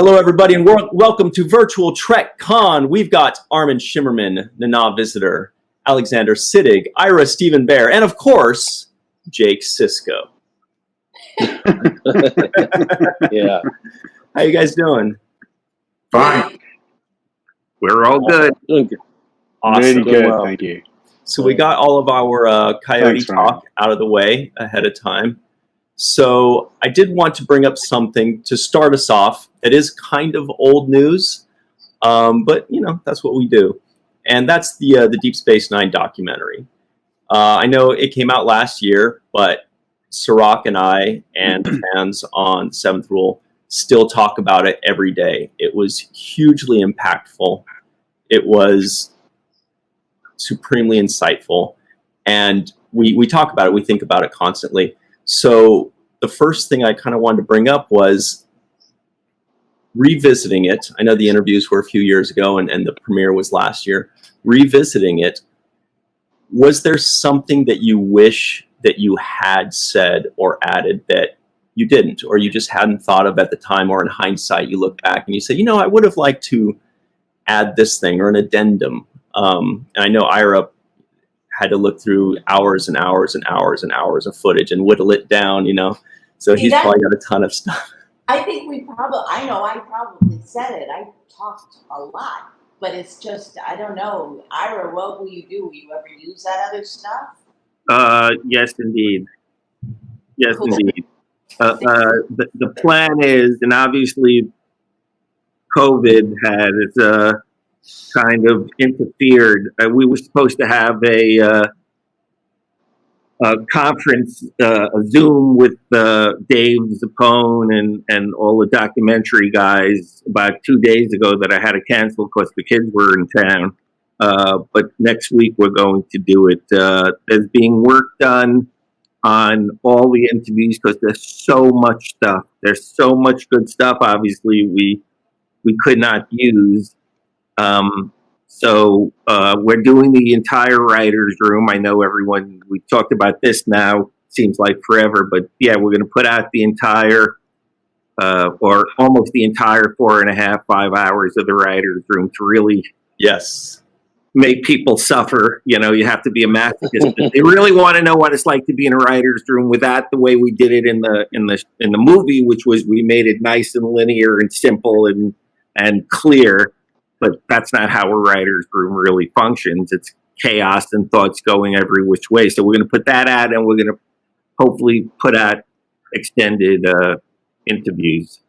Hello, everybody, and welcome to Virtual Trek Con. We've got Armin Shimerman, Nana Visitor, Alexander Siddig, Ira Stephen Bear, and of course, Jake Sisko. Yeah. How you guys doing? Fine. We're all good. Awesome. Really good, thank you. So we got all of our Coyote talk out of the way ahead of time. So I did want to bring up something to start us off that is kind of old news, but you know, that's what we do. And that's the Deep Space Nine documentary. I know it came out last year, but Cirroc and I and the fans on Seventh Rule still talk about it every day. It was hugely impactful. It was supremely insightful. And we talk about it. We think about it constantly. So the first thing I kind of wanted to bring up was revisiting it. I know the interviews were a few years ago and the premiere was last year. Revisiting it, was there something that you wish that you had said or added that you didn't, or you just hadn't thought of at the time, or in hindsight you look back and you say, you know, I would have liked to add this thing or an addendum? And I know Ira had to look through hours and hours and hours and hours of footage and whittle it down, you know. So he's probably got a ton of stuff. I think I probably said it. I talked a lot, but it's just, I don't know. Ira, what will you do? Will you ever use that other stuff? Yes, indeed. Yes, cool. Indeed. The plan is, and obviously COVID has kind of interfered. We were supposed to have a conference, a Zoom with Dave Zappone and all the documentary guys about 2 days ago that I had to cancel because the kids were in town. But next week we're going to do it. There's being work done on all the interviews because there's so much stuff. There's so much good stuff. Obviously, we could not use. So we're doing the entire writer's room. I know everyone, we talked about this now, seems like forever, but yeah, we're going to put out the entire, or almost the entire 4.5, 5 hours of the writer's room to really make people suffer. You know, you have to be a masochist. They really want to know what it's like to be in a writer's room without the way we did it in the movie, which was we made it nice and linear and simple and clear. But that's not how a writer's room really functions. It's chaos and thoughts going every which way. So we're going to put that out, and we're going to hopefully put out extended interviews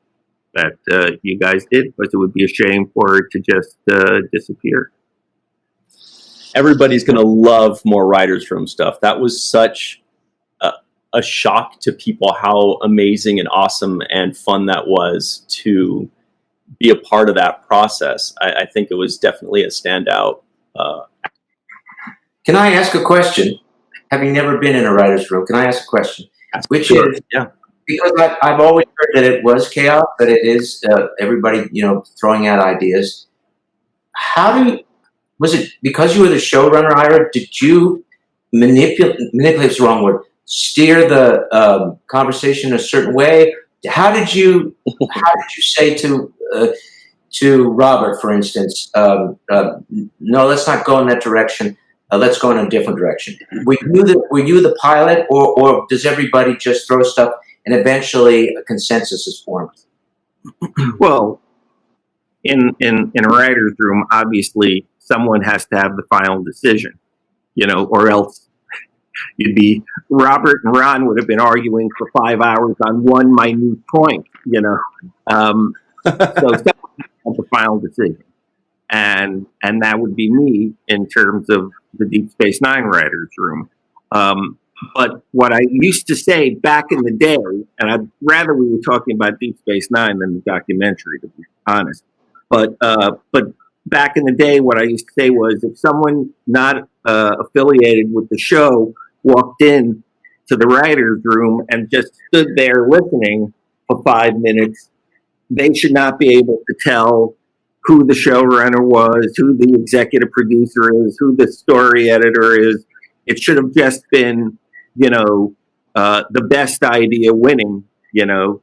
that you guys did, because it would be a shame for it to just disappear. Everybody's going to love more writer's room stuff. That was such a shock to people how amazing and awesome and fun that was to be a part of that process. I think it was definitely a standout. Can I ask a question? Having never been in a writer's room, can I ask a question? Which is, because I've always heard that it was chaos, that it is everybody, you know, throwing out ideas. Was it because you were the showrunner, Ira? Did you manipulate is the wrong word, steer the conversation a certain way? How did you say to Robert, for instance, no, let's not go in that direction. Let's go in a different direction. Were you the pilot, or does everybody just throw stuff and eventually a consensus is formed? Well, in a writer's room, obviously someone has to have the final decision, you know, or else you'd be, Robert and Ron would have been arguing for 5 hours on one minute point, you know. So that was the final decision. And that would be me in terms of the Deep Space Nine writer's room. But what I used to say back in the day, and I'd rather we were talking about Deep Space Nine than the documentary, to be honest. But back in the day, what I used to say was, if someone not affiliated with the show walked in to the writer's room and just stood there listening for 5 minutes, they should not be able to tell who the showrunner was, who the executive producer is, who the story editor is. It should have just been, you know, the best idea winning, you know.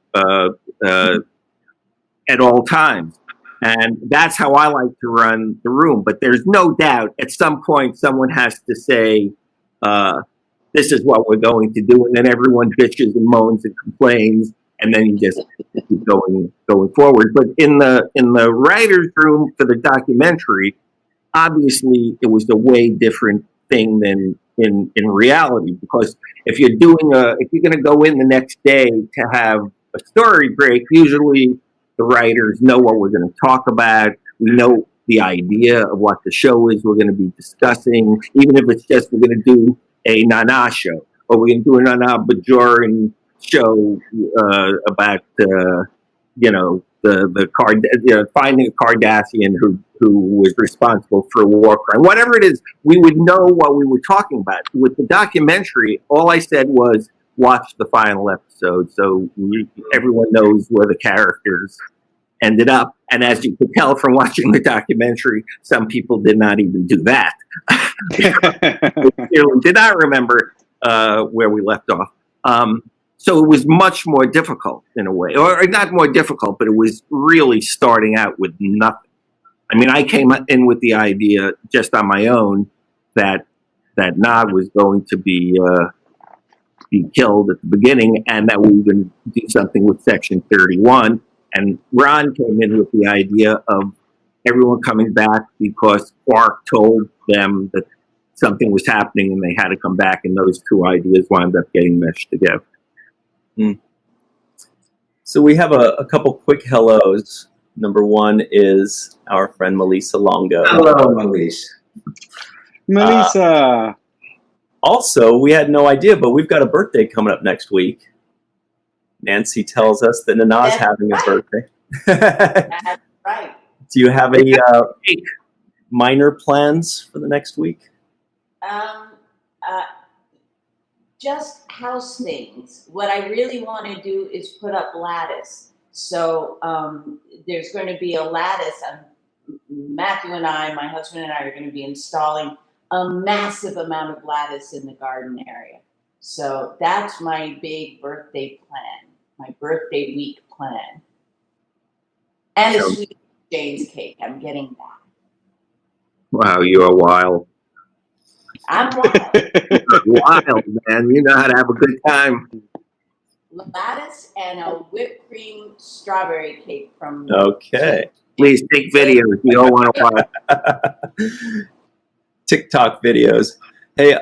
at all times. And that's how I like to run the room. But there's no doubt at some point someone has to say, this is what we're going to do. And then everyone bitches and moans and complains. And then you just keep going forward. But in the writer's room for the documentary, obviously it was a way different thing than in reality. Because if you're going to go in the next day to have a story break, usually the writers know what we're going to talk about. We know the idea of what the show is we're going to be discussing, even if it's just we're going to do a Nana show, or we're going to do a Nana Bajoran show about finding a Cardassian who was responsible for a war crime. Whatever it is, we would know what we were talking about. With the documentary, all I said was, watch the final episode, so everyone knows where the characters ended up. And as you could tell from watching the documentary, some people did not even do that. They did not remember where we left off. So it was much more difficult in a way, or not more difficult, but it was really starting out with nothing. I mean, I came in with the idea just on my own that Nog was going to be killed at the beginning, and that we were going to do something with Section 31. And Ron came in with the idea of everyone coming back because Quark told them that something was happening and they had to come back, and those two ideas wound up getting meshed together. So we have a couple quick hellos. Number one is our friend Melissa Longo. Hello, Melissa. Melissa. Also, we had no idea, but we've got a birthday coming up next week. Nancy tells us that Nana's having a birthday. That's right. Do you have any minor plans for the next week? Just house things. What I really want to do is put up lattice. So there's going to be a lattice. Matthew and I, my husband and I, are going to be installing a massive amount of lattice in the garden area. So that's my big birthday plan, my birthday week plan. And a sweet Jane's cake. I'm getting that. Wow, you are wild. I'm wild. Wild, man. You know how to have a good time. Lattice and a whipped cream strawberry cake from... Okay. Please take videos. We all want to watch. TikTok videos. Hey,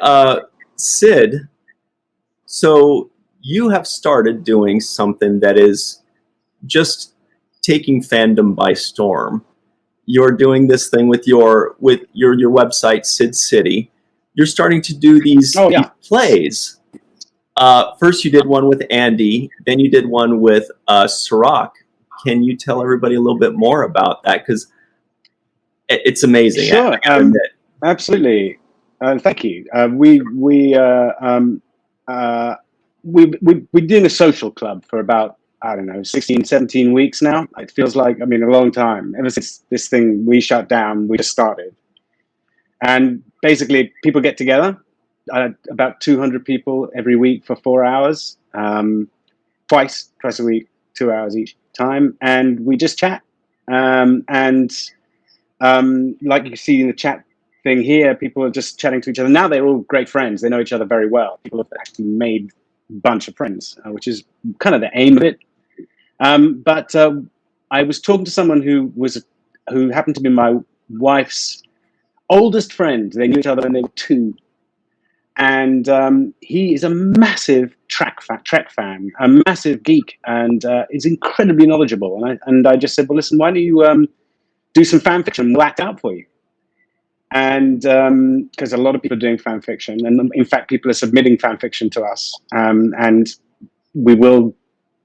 Sid, so you have started doing something that is just taking fandom by storm. You're doing this thing with your website, Sid City. You're starting to do these plays. First, you did one with Andy. Then you did one with Cirroc. Can you tell everybody a little bit more about that? Because it's amazing. Sure. Absolutely. Thank you. We've been doing a social club for about, I don't know, 16, 17 weeks now. It feels like, a long time. Ever since this thing we shut down, we just started. And basically, people get together, about 200 people every week for 4 hours, twice a week, 2 hours each time, and we just chat. Like you see in the chat thing here, people are just chatting to each other. Now they're all great friends. They know each other very well. People have actually made a bunch of friends, which is kind of the aim of it. But I was talking to someone who happened to be my wife's oldest friend. They knew each other when they were 2. And he is a massive Trek fan, a massive geek, and is incredibly knowledgeable. And I just said, well, listen, why don't you do some fan fiction? We'll act out for you. And because a lot of people are doing fan fiction, and in fact, people are submitting fan fiction to us, and we will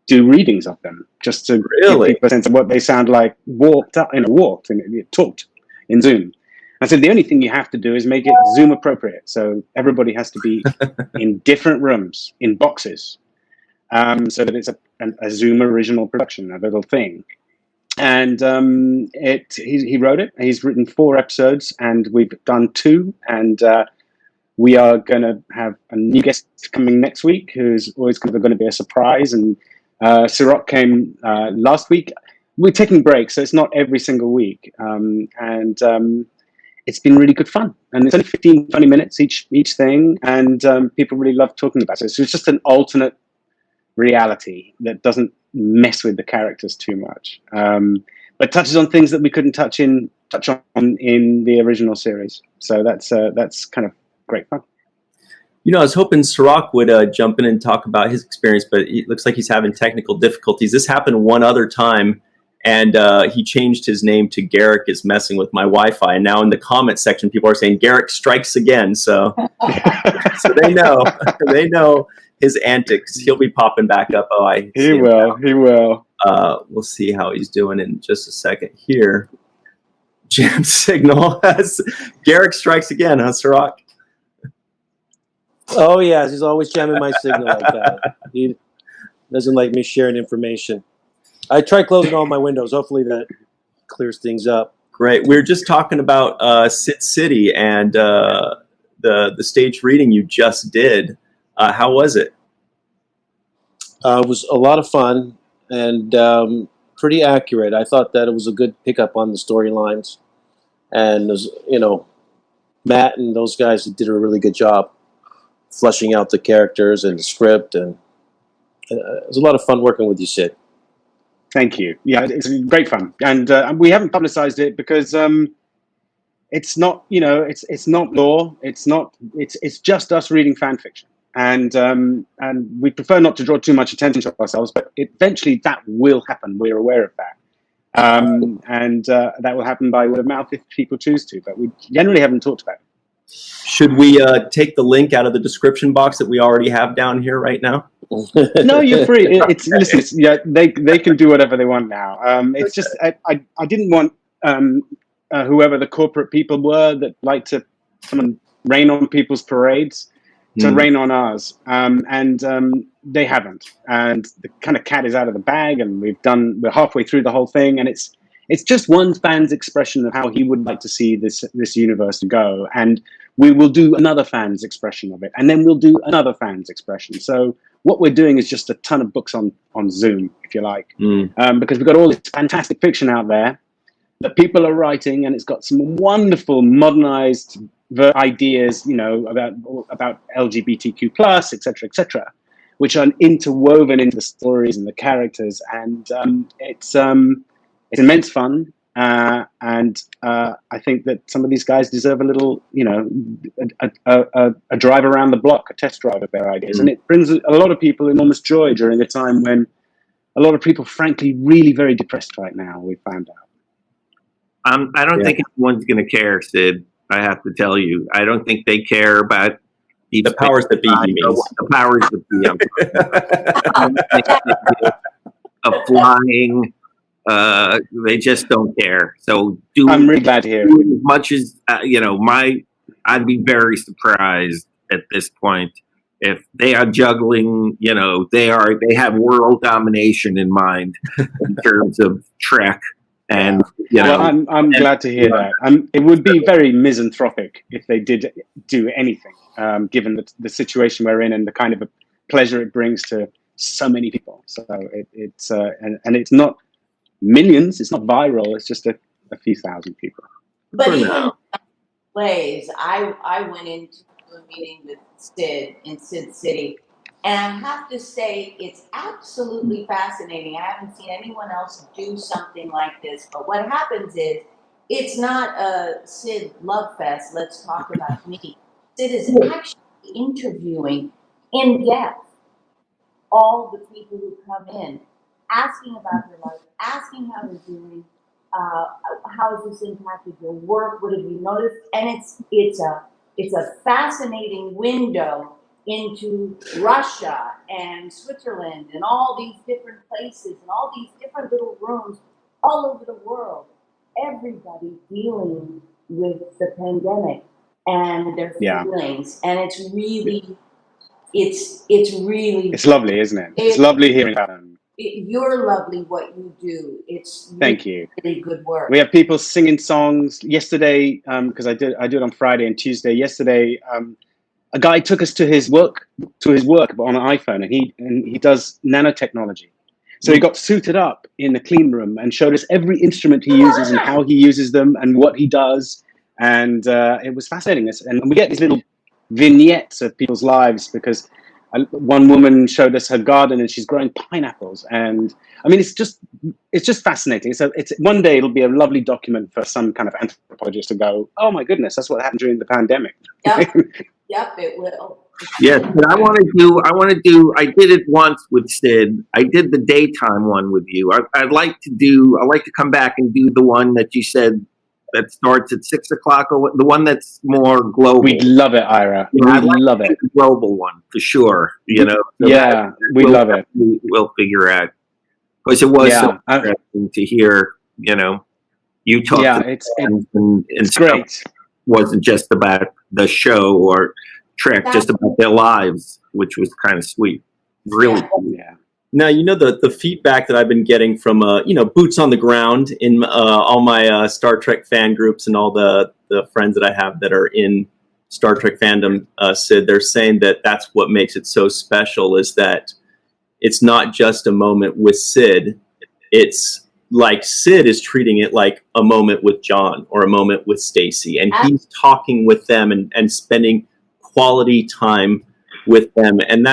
do readings of them just to give people a sense of what they sound like talked in Zoom. I said the only thing you have to do is make it Zoom appropriate, so everybody has to be in different rooms, in boxes, so that it's a Zoom original production, a little thing. And he wrote it. He's written 4 episodes, and we've done 2. And we are going to have a new guest coming next week, who's always going to be a surprise. And Cirroc came last week. we're taking breaks, so it's not every single week. It's been really good fun. And it's only 15, 20 minutes each thing. And people really love talking about it. So it's just an alternate reality that doesn't mess with the characters too much. But touches on things that we couldn't touch on in the original series. So that's kind of great fun. You know, I was hoping Cirroc would jump in and talk about his experience, but it looks like he's having technical difficulties. This happened one other time, and he changed his name to Garrick is messing with my Wi-Fi. And now in the comment section, people are saying Garrick strikes again. So, so they know his antics. He'll be popping back up. Oh, he will. We'll see how he's doing in just a second here. Jam signal has Garrick strikes again, huh, Cirroc? Oh, yeah, he's always jamming my signal like that. He doesn't like me sharing information. I try closing all my windows. Hopefully that clears things up. Great. We were just talking about Sid City and the stage reading you just did. How was it? It was a lot of fun and pretty accurate. I thought that it was a good pickup on the storylines. And, Matt and those guys did a really good job fleshing out the characters and the script, and it was a lot of fun working with you, Sid. Thank you. Yeah, it's great fun, and we haven't publicized it because it's not, it's not lore. It's just us reading fan fiction, and we prefer not to draw too much attention to ourselves. But eventually, that will happen. We're aware of that, and that will happen by word of mouth if people choose to. But we generally haven't talked about it. Should we take the link out of the description box that we already have down here right now? No, you're free. They can do whatever they want now. It's just I didn't want whoever the corporate people were that like to come and rain on people's parades to rain on ours, and they haven't. And the kind of cat is out of the bag, and we're halfway through the whole thing, and it's just one fan's expression of how he would like to see this universe go, and we will do another fan's expression of it, and then we'll do another fan's expression. So what we're doing is just a ton of books on Zoom, if you like, because we've got all this fantastic fiction out there that people are writing, and it's got some wonderful modernized ideas, about LGBTQ+, etc., which are interwoven into the stories and the characters, and it's immense fun. And I think that some of these guys deserve a little, a drive around the block, a test drive of their ideas. And it brings a lot of people enormous joy during a time when a lot of people, frankly, really very depressed right now, we found out. I don't think anyone's going to care, Sid. I have to tell you. I don't think they care about the powers that be, he means. The powers that be. A flying... they just don't care. So I'm really glad to hear it. As much as I'd be very surprised at this point if they are juggling. They have world domination in mind in terms of Trek, and Well, I'm glad to hear that. It would be very misanthropic if they did do anything, given the situation we're in and the kind of a pleasure it brings to so many people. So it's it's not millions, it's not viral, it's just a few thousand people. But even plays, I went into a meeting with Sid in Sid City, and I have to say it's absolutely fascinating. I haven't seen anyone else do something like this, but what happens is it's not a Sid love fest, let's talk about me. Sid is actually interviewing in depth all the people who come in, asking about their life, asking how they're doing, how has this impacted your work, what have you noticed? And it's a fascinating window into Russia and Switzerland and all these different places and all these different little rooms all over the world. Everybody dealing with the pandemic and their feelings, and it's really, it's lovely, isn't it? It's lovely hearing about them. You're lovely what you do. It's really, thank you. Really good work. We have people singing songs. Yesterday, because I do it on Friday and Tuesday. Yesterday, a guy took us to his work on an iPhone, and he does nanotechnology. So he got suited up in the clean room and showed us every instrument he uses and how he uses them and what he does. And it was fascinating. And we get these little vignettes of people's lives, because one woman showed us her garden and she's growing pineapples. And I mean, it's just fascinating. So it's one day it'll be a lovely document for some kind of anthropologist to go, oh my goodness, that's what happened during the pandemic. Yep, it will. Yes, but I did it once with Sid. I did the daytime one with you. I'd like to come back and do the one that you said that starts at 6 o'clock, or the one that's more global. We'd love it, Ira. Yeah, We'd love it. The global one for sure. You know. So yeah, we'd love it. We'll figure out, because it was so Yeah, interesting to hear. You know, you talk. Yeah, to it's stuff. great. Wasn't just about the show or Trek, just about their lives, which was kind of sweet. Really cool. Yeah. Now, you know, the feedback that I've been getting from, boots on the ground in all my Star Trek fan groups and all the friends that I have that are in Star Trek fandom, Sid, they're saying that that's what makes it so special, is that it's not just a moment with Sid. It's like Sid is treating it like a moment with John or a moment with Stacy, and he's talking with them and spending quality time with them. And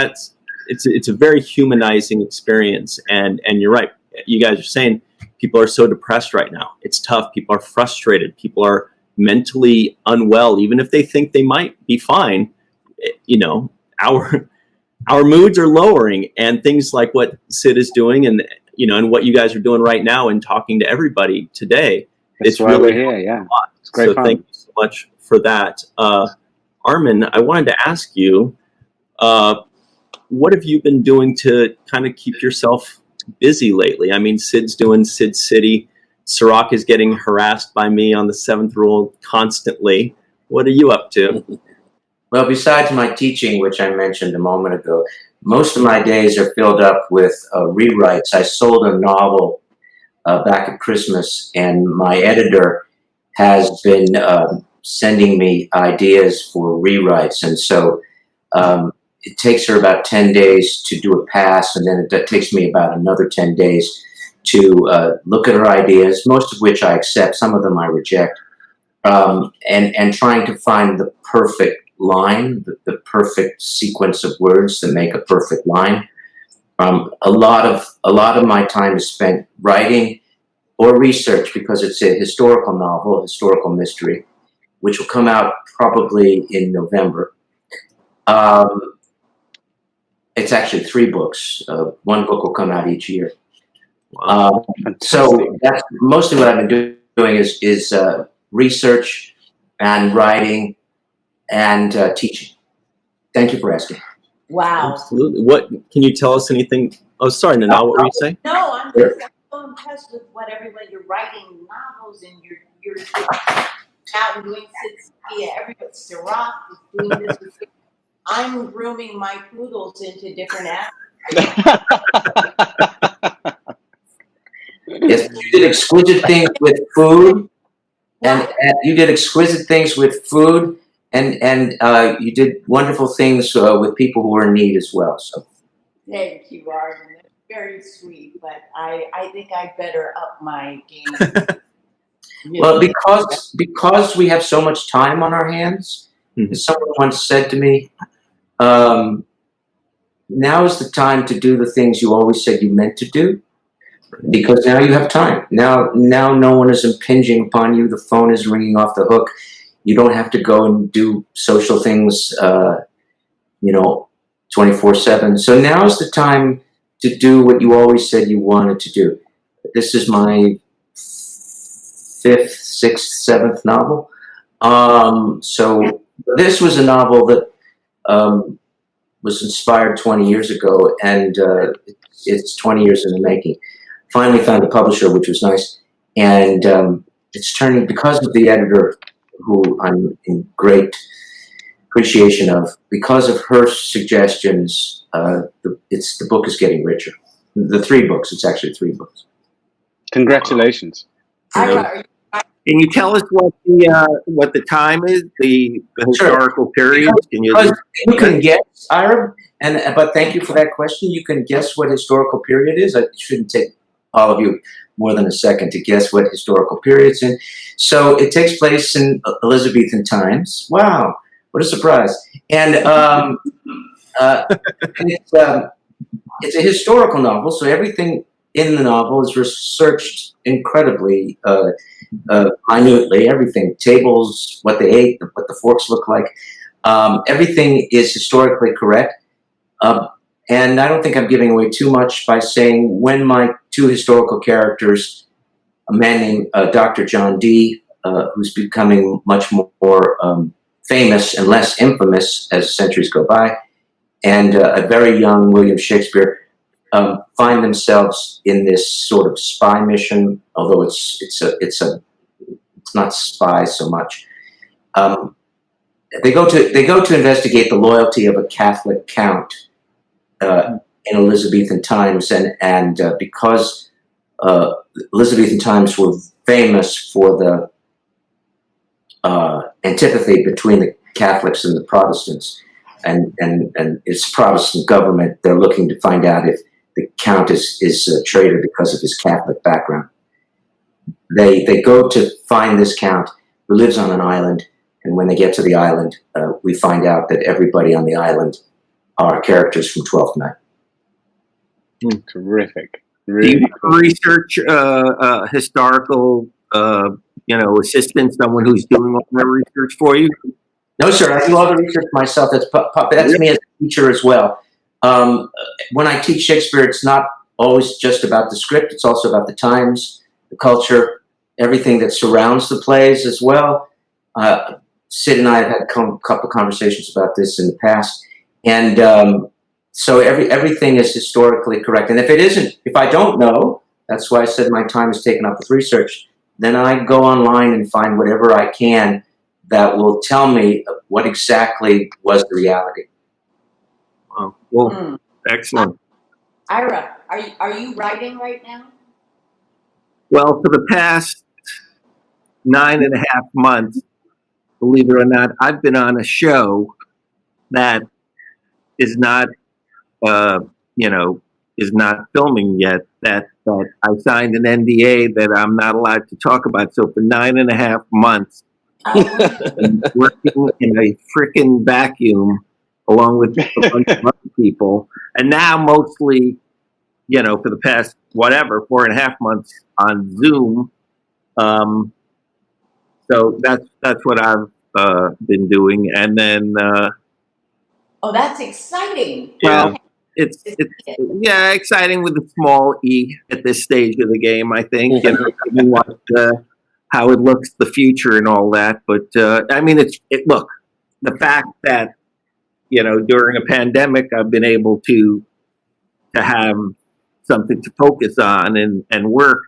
it's a very humanizing experience. And you're right. You guys are saying people are so depressed right now. It's tough. People are frustrated. People are mentally unwell, even if they think they might be fine. You know, our moods are lowering, and things like what Sid is doing and what you guys are doing right now and talking to everybody today. That's why we're here. Yeah. It's great fun. Thank you so much for that. Armin, I wanted to ask you, what have you been doing to kind of keep yourself busy lately? I mean, Sid's doing Sid City. Cirroc is getting harassed by me on the 7th rule constantly. What are you up to? Well, besides my teaching, which I mentioned a moment ago, most of my days are filled up with rewrites. I sold a novel back at Christmas, and my editor has been sending me ideas for rewrites. And so it takes her about 10 days to do a pass, and then it takes me about another 10 days to look at her ideas, most of which I accept, some of them I reject, and trying to find the perfect line, the perfect sequence of words that make a perfect line. A lot of my time is spent writing or research, because it's a historical novel, historical mystery, which will come out probably in November. It's actually 3 books. One book will come out each year. So that's mostly what I've been doing is research and writing and teaching. Thank you for asking. Wow. Absolutely. What can you tell us anything? Oh, sorry, Nanal, what were you saying? No, I'm so impressed with what everyone, you're writing novels, and you're out and doing Sid City. Everybody, Cirroc is doing this. I'm grooming my poodles into different animals. Yes, you did exquisite things with food, and you did exquisite things with food, and you did wonderful things with people who are in need as well. So thank you, Armin. That's very sweet, but I think I better up my game. Well, because we have so much time on our hands, someone once said to me, now is the time to do the things you always said you meant to do, because now you have time. Now no one is impinging upon you. The phone is ringing off the hook. You don't have to go and do social things, 24/7. So now is the time to do what you always said you wanted to do. This is my 5th, 6th, 7th novel. So this was a novel that was inspired 20 years ago, and it's 20 years in the making. Finally found a publisher, which was nice, and it's turning, because of the editor, who I'm in great appreciation of, because of her suggestions, the book is getting richer. The 3 books, it's actually 3 books. Congratulations. Are you Can you tell us what the time is, the Sure. historical period? Can you? Because you can guess, Ira, but thank you for that question. You can guess what historical period is. It shouldn't take all of you more than a second to guess what historical period's in. So it takes place in Elizabethan times. Wow, what a surprise! And it's a historical novel, so everything in the novel is researched incredibly minutely. Everything, tables, what they ate, what the forks look like. Everything is historically correct. And I don't think I'm giving away too much by saying when my two historical characters, a man named Dr. John Dee, who's becoming much more famous and less infamous as centuries go by, and a very young William Shakespeare, find themselves in this sort of spy mission, although it's not spy so much. They go to investigate the loyalty of a Catholic count in Elizabethan times, and because Elizabethan times were famous for the antipathy between the Catholics and the Protestants, and its Protestant government, they're looking to find out if the count is a traitor because of his Catholic background. They go to find this count who lives on an island, and when they get to the island, we find out that everybody on the island are characters from Twelfth Night. Terrific. Really. Do you research historical, assistant, someone who's doing all the research for you? No, sir. I do all the research myself. That's me as a teacher as well. When I teach Shakespeare, it's not always just about the script. It's also about the times, the culture, everything that surrounds the plays as well. Sid and I have had a couple of conversations about this in the past. And so everything is historically correct. And if it isn't, if I don't know, that's why I said my time is taken up with research, then I go online and find whatever I can that will tell me what exactly was the reality. Wow. Well, excellent. Ira, are you writing right now? Well, for the past 9.5 months, believe it or not, I've been on a show that is not, is not filming yet. That I signed an NDA that I'm not allowed to talk about. So for 9.5 months, I'm working in a freaking vacuum along with a bunch of other people, and now mostly, for the past 4.5 months on Zoom. So that's what I've been doing, and then. Oh, that's exciting! Well, it's exciting with a small e at this stage of the game. I think how it looks, the future, and all that. But I mean, look, the fact that during a pandemic, I've been able to have something to focus on and work.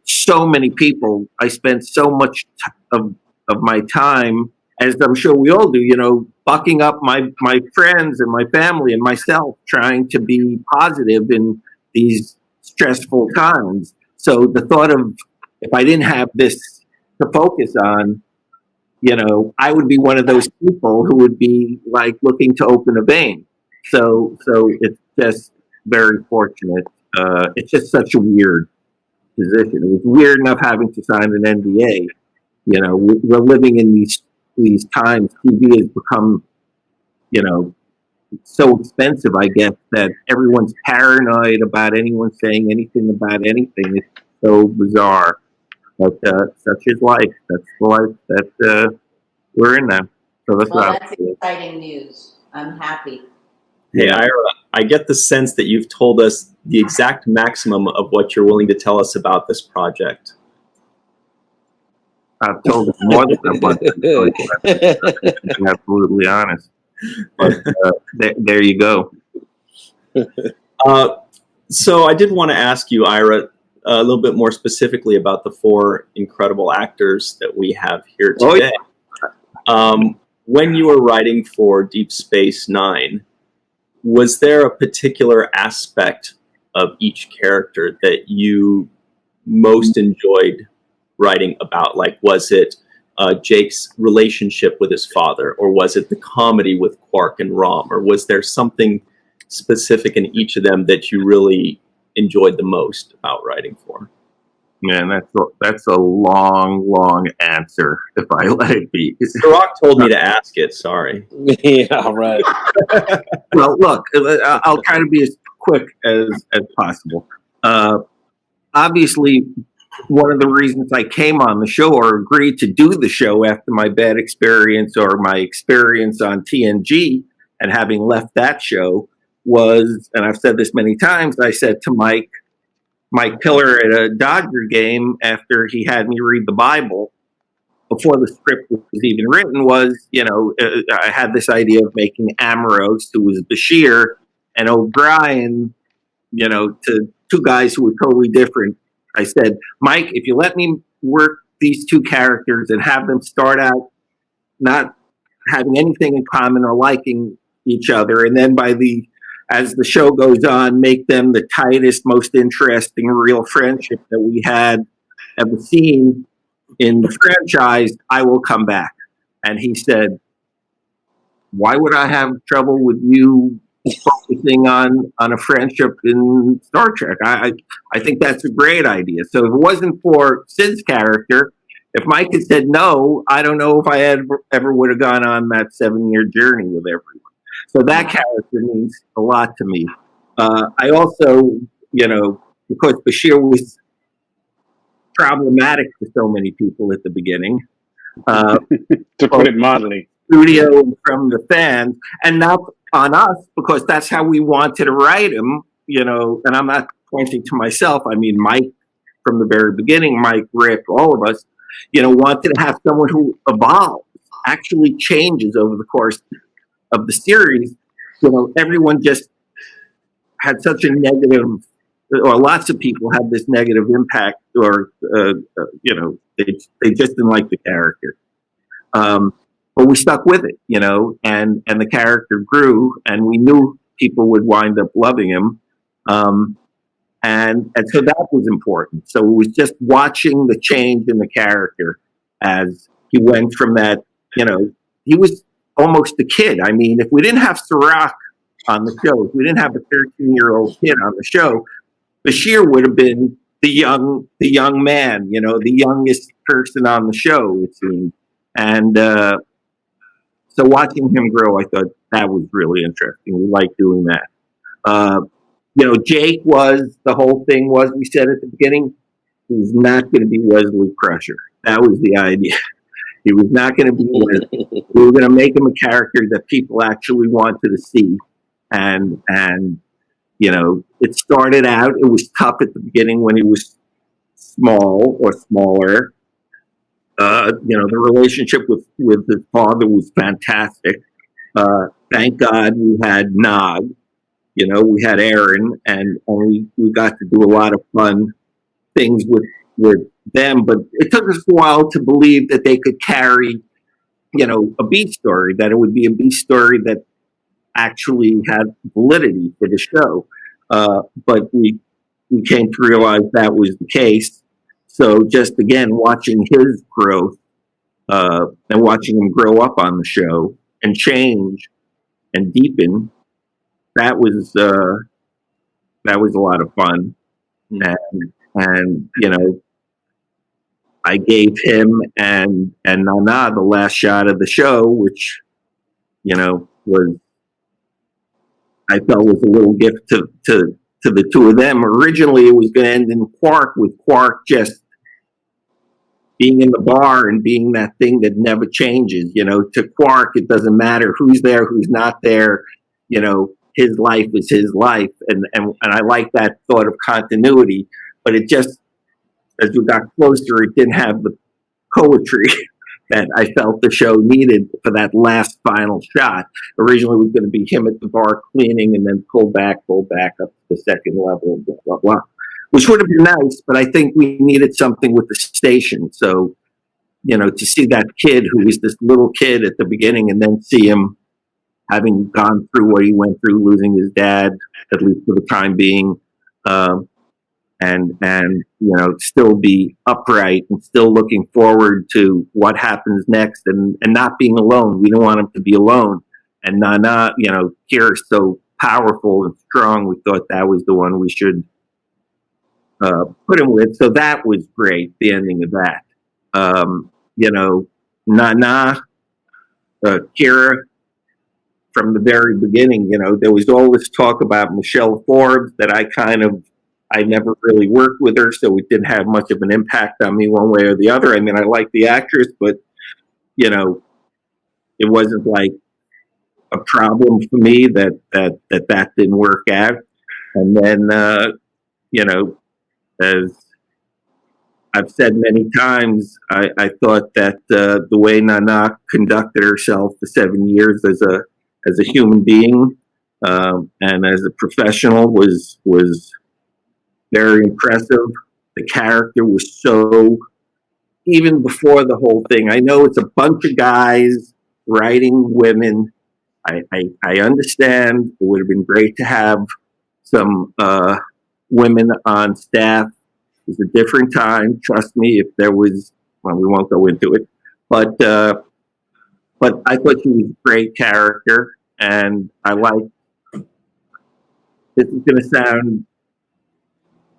So many people. I spent so much of my time, as I'm sure we all do, bucking up my friends and my family and myself, trying to be positive in these stressful times. So the thought of, if I didn't have this to focus on, I would be one of those people who would be like looking to open a vein. So it's just very fortunate. It's just such a weird position. It was weird enough having to sign an NDA. We're living in these times. TV has become, so expensive, I guess, that everyone's paranoid about anyone saying anything about anything. It's so bizarre. But such is life. That's the life that we're in now. So that's exciting news. I'm happy. Hey, Ira, I get the sense that you've told us the exact maximum of what you're willing to tell us about this project. I've told more than I want to. I'm absolutely honest. But there you go. So I did want to ask you, Ira, a little bit more specifically about the 4 incredible actors that we have here today. When you were writing for Deep Space Nine, was there a particular aspect of each character that you most enjoyed writing about? Like, was it Jake's relationship with his father, or was it the comedy with Quark and Rom, or was there something specific in each of them that you really enjoyed the most about writing for? Man, that's a long answer, if I let it be. Cirroc told me to ask it, sorry. Yeah, right. Well, look, I'll try to be as quick as possible. Obviously, one of the reasons I came on the show or agreed to do the show after my bad experience or my experience on TNG and having left that show was, and I've said this many times, I said to Mike Pillar at a Dodger game after he had me read the Bible, before the script was even written, was, I had this idea of making Amorous, who was Bashir, and O'Brien, to two guys who were totally different. I said, Mike, if you let me work these two characters and have them start out not having anything in common or liking each other, and then as the show goes on, make them the tightest, most interesting real friendship that we had ever seen in the franchise, I will come back. And he said, why would I have trouble with you focusing on a friendship in Star Trek? I think that's a great idea. So if it wasn't for Sid's character, if Mike had said no, I don't know if I ever would have gone on that 7-year journey with everyone. So that character means a lot to me. I also, because Bashir was problematic to so many people at the beginning. To put it mildly. Studio and from the fans, and not on us, because that's how we wanted to write him, and I'm not pointing to myself. I mean, Mike, from the very beginning, Mike, Rick, all of us, wanted to have someone who evolves, actually changes over the course of the series. Everyone just had such a negative, or lots of people had this negative impact, or they just didn't like the character. But we stuck with it, and the character grew, and we knew people would wind up loving him, and so that was important. So it was just watching the change in the character as he went from that, he was almost a kid. I mean, if we didn't have Cirroc on the show, if we didn't have a 13-year-old kid on the show, Bashir would have been the young man, the youngest person on the show, it seemed. And so watching him grow, I thought that was really interesting. We liked doing that. Jake the whole thing was, we said at the beginning, he's not going to be Wesley Crusher. That was the idea. He was not going to be Wesley. We were going to make him a character that people actually wanted to see. And it started out, it was tough at the beginning when he was small or smaller. The relationship with his father was fantastic. Thank God we had Nog, we had Aaron, and we got to do a lot of fun things with them. But it took us a while to believe that they could carry, a B story, that it would be a B story that actually had validity for the show. But we came to realize that was the case. So just, again, watching his growth and watching him grow up on the show and change and deepen, that was a lot of fun. And I gave him and Nana the last shot of the show, which, was, I felt was a little gift to the two of them. Originally, it was going to end in Quark, with Quark just being in the bar and being that thing that never changes. To Quark, it doesn't matter who's there, who's not there. His life is his life, and I like that thought of continuity. But it just, as we got closer, it didn't have the poetry that I felt the show needed for that last final shot. Originally, it was going to be him at the bar cleaning, and then pull back up to the second level, blah, blah, blah. Which would have been nice, but I think we needed something with the station. So, to see that kid who was this little kid at the beginning, and then see him having gone through what he went through, losing his dad, at least for the time being, and still be upright and still looking forward to what happens next, and not being alone. We don't want him to be alone. And Nana, Kira's so powerful and strong. We thought that was the one we should put him with. So that was great. The ending of that. Nana, Kira. From the very beginning, there was all this talk about Michelle Forbes that I never really worked with her, so it didn't have much of an impact on me one way or the other. I mean, I like the actress, but, it wasn't like a problem for me that didn't work out. And then, as I've said many times, I thought that the way Nana conducted herself for 7 years as a human being and as a professional was very impressive. The character was so, even before the whole thing, I know it's a bunch of guys writing women. I understand it would have been great to have some women on staff. It was a different time. Trust me, if there was, well, we won't go into it. But I thought she was a great character, and I like, this is going to sound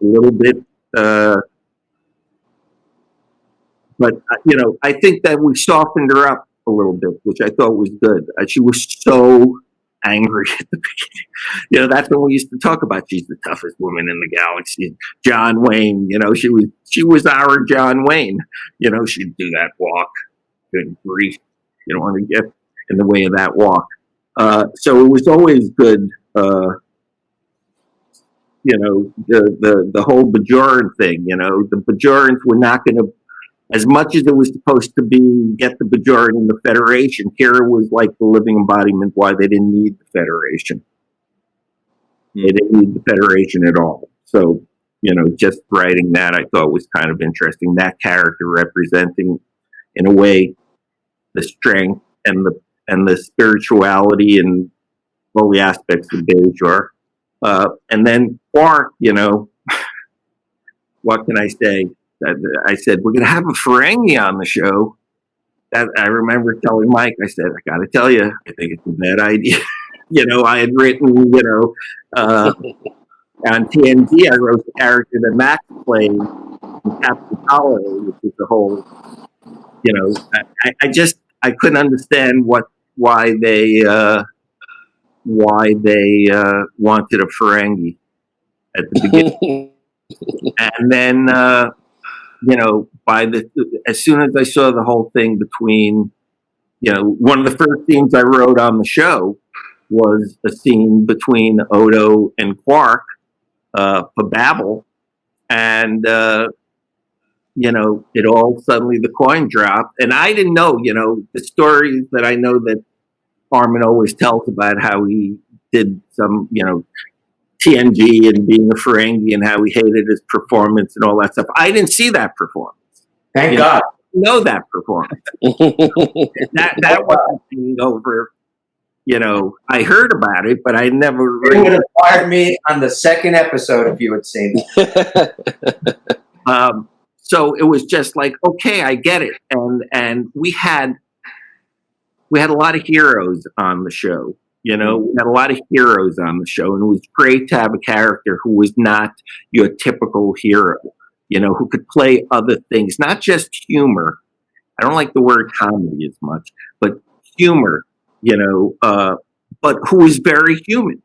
a little bit, but I think that we softened her up a little bit, which I thought was good. She was so angry at the beginning. That's when we used to talk about she's the toughest woman in the galaxy. John Wayne, she was our John Wayne. She'd do that walk. Good grief. You don't want to get in the way of that walk. So it was always good. The whole Bajoran thing, the Bajorans were not going to, as much as it was supposed to be get the Bajoran in the Federation, Kira was like the living embodiment why they didn't need the Federation. They didn't need the Federation at all. So, just writing that I thought was kind of interesting. That character representing, in a way, the strength and the spirituality and all the aspects of Bajor. And then Quark, what can I say? I said, we're going to have a Ferengi on the show. I remember telling Mike, I said, I got to tell you, I think it's a bad idea. I had written, on TNG, I wrote the character that Max played in Captain Holiday, which is the whole, I couldn't understand why they wanted a Ferengi at the beginning. And then, as soon as I saw the whole thing between, one of the first scenes I wrote on the show was a scene between Odo and Quark for Babel. And, it all suddenly, the coin dropped. And I didn't know, the stories that I know that Armin always tells about how he did some, TNG and being a Ferengi and how he hated his performance and all that stuff. I didn't see that performance. Thank God. Know that performance. that wasn't being over. I heard about it, but I never. You would have fired me on the second episode if you had seen it. So it was just like, okay, I get it, and we had a lot of heroes on the show. We had a lot of heroes on the show, and it was great to have a character who was not your typical hero, who could play other things, not just humor. I don't like the word comedy as much, but humor, but who is very human,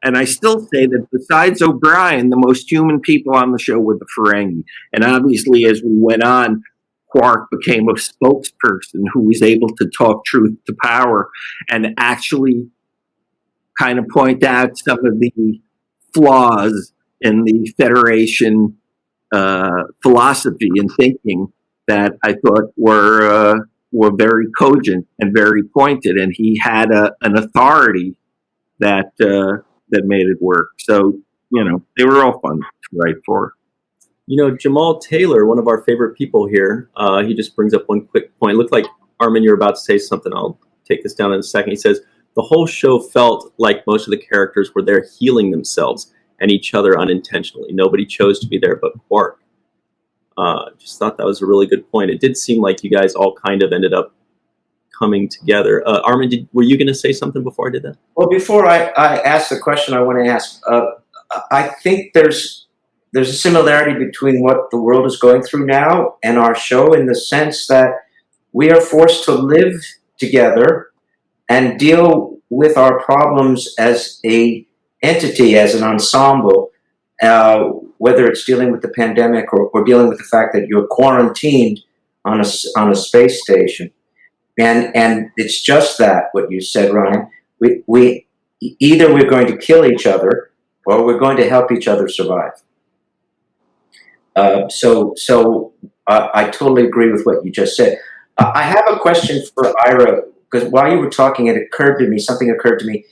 and I still say that besides O'Brien, the most human people on the show were the Ferengi. And obviously, as we went on, Quark became a spokesperson who was able to talk truth to power and actually kind of point out some of the flaws in the Federation philosophy and thinking that I thought were very cogent and very pointed. And he had an authority that made it work. So, they were all fun to write for. Jamal Taylor, one of our favorite people here, he just brings up one quick point. It looked like, Armin, you're about to say something. I'll take this down in a second. He says, the whole show felt like most of the characters were there healing themselves and each other unintentionally. Nobody chose to be there but Quark. Just thought that was a really good point. It did seem like you guys all kind of ended up coming together. Armin, were you going to say something before I did that? Well, before I ask the question I want to ask, I think there's a similarity between what the world is going through now and our show, in the sense that we are forced to live together and deal with our problems as a entity, as an ensemble, whether it's dealing with the pandemic or dealing with the fact that you're quarantined on a space station. And it's just that, what you said, Ryan. We either we're going to kill each other or we're going to help each other survive. So I totally agree with what you just said. I have a question for Ira, because while you were talking, something occurred to me